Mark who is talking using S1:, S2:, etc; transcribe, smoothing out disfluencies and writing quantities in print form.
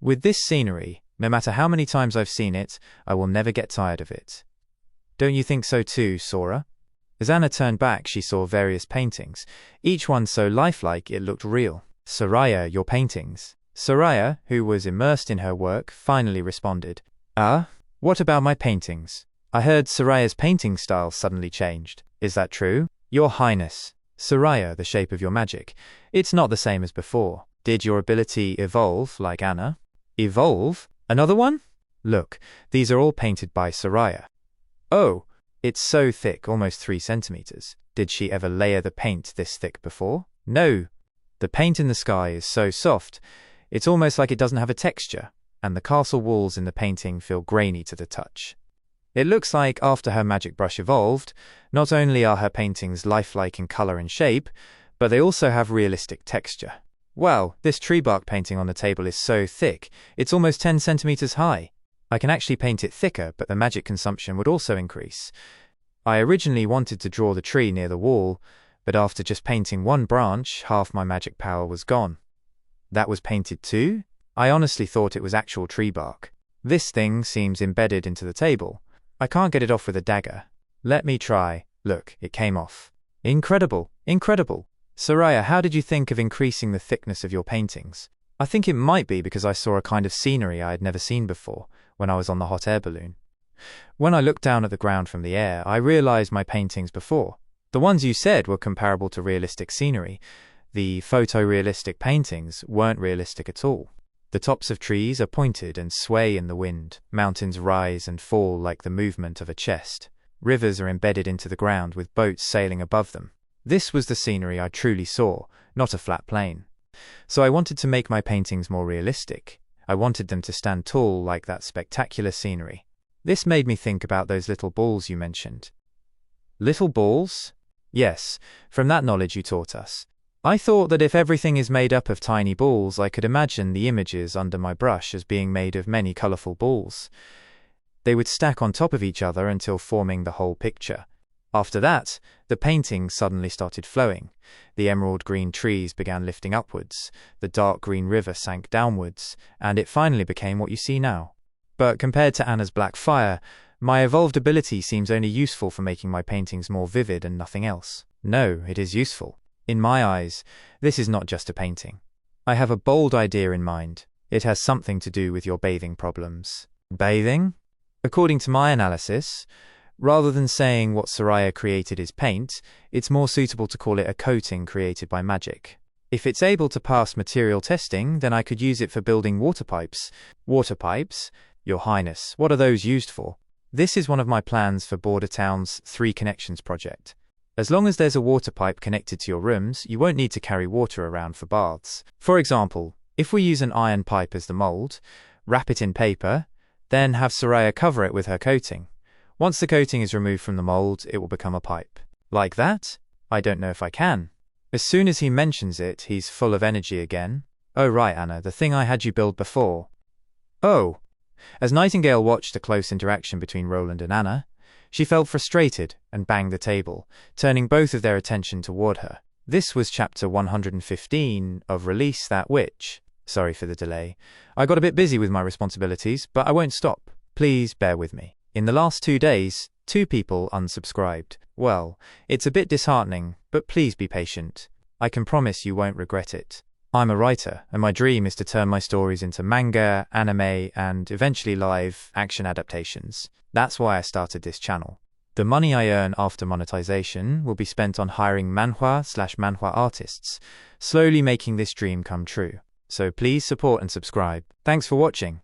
S1: With this scenery, no matter how many times I've seen it, I will never get tired of it. Don't you think so too, Sora? As Anna turned back, she saw various paintings, each one so lifelike it looked real. Soraya, your paintings. Soraya, who was immersed in her work, finally responded. What about my paintings? I heard Soraya's painting style suddenly changed. Is that true? Your Highness. Soraya, the shape of your magic. It's not the same as before. Did your ability evolve like Anna? Evolve? Another one? Look, these are all painted by Soraya. Oh, it's so thick, almost 3 centimeters. Did she ever layer the paint this thick before? No. The paint in the sky is so soft, it's almost like it doesn't have a texture, and the castle walls in the painting feel grainy to the touch. It looks like after her magic brush evolved, not only are her paintings lifelike in color and shape, but they also have realistic texture. Wow, this tree bark painting on the table is so thick, it's almost 10 centimeters high. I can actually paint it thicker, but the magic consumption would also increase. I originally wanted to draw the tree near the wall, but after just painting one branch, half my magic power was gone. That was painted too? I honestly thought it was actual tree bark. This thing seems embedded into the table. I can't get it off with a dagger. Let me try. Look, it came off. Incredible, incredible. Soraya, how did you think of increasing the thickness of your paintings? I think it might be because I saw a kind of scenery I had never seen before when I was on the hot air balloon. When I looked down at the ground from the air, I realized my paintings before. The ones you said were comparable to realistic scenery. The photorealistic paintings weren't realistic at all. The tops of trees are pointed and sway in the wind. Mountains rise and fall like the movement of a chest. Rivers are embedded into the ground with boats sailing above them. This was the scenery I truly saw, not a flat plain. So I wanted to make my paintings more realistic. I wanted them to stand tall like that spectacular scenery. This made me think about those little balls you mentioned. Little balls? Yes, from that knowledge you taught us. I thought that if everything is made up of tiny balls, I could imagine the images under my brush as being made of many colorful balls. They would stack on top of each other until forming the whole picture. After that, the painting suddenly started flowing. The emerald green trees began lifting upwards, the dark green river sank downwards, and it finally became what you see now. But compared to Anna's black fire, my evolved ability seems only useful for making my paintings more vivid and nothing else. No, it is useful. In my eyes, this is not just a painting. I have a bold idea in mind. It has something to do with your bathing problems. Bathing? According to my analysis, rather than saying what Soraya created is paint, it's more suitable to call it a coating created by magic. If it's able to pass material testing, then I could use it for building water pipes. Water pipes? Your Highness, what are those used for? This is one of my plans for Border Town's 3 Connections project. As long as there's a water pipe connected to your rooms, you won't need to carry water around for baths. For example, if we use an iron pipe as the mold, wrap it in paper, then have Soraya cover it with her coating. Once the coating is removed from the mold, it will become a pipe. Like that? I don't know if I can. As soon as he mentions it, he's full of energy again. Oh right, Anna, the thing I had you build before. Oh. As Nightingale watched the close interaction between Roland and Anna, she felt frustrated and banged the table, turning both of their attention toward her. This was chapter 115 of Release That Witch. Sorry for the delay. I got a bit busy with my responsibilities, but I won't stop. Please bear with me. In the last 2 days, 2 people unsubscribed. Well, it's a bit disheartening, but please be patient. I can promise you won't regret it. I'm a writer, and my dream is to turn my stories into manga, anime, and eventually live action adaptations. That's why I started this channel. The money I earn after monetization will be spent on hiring manhwa/manhwa artists, slowly making this dream come true. So please support and subscribe. Thanks for watching.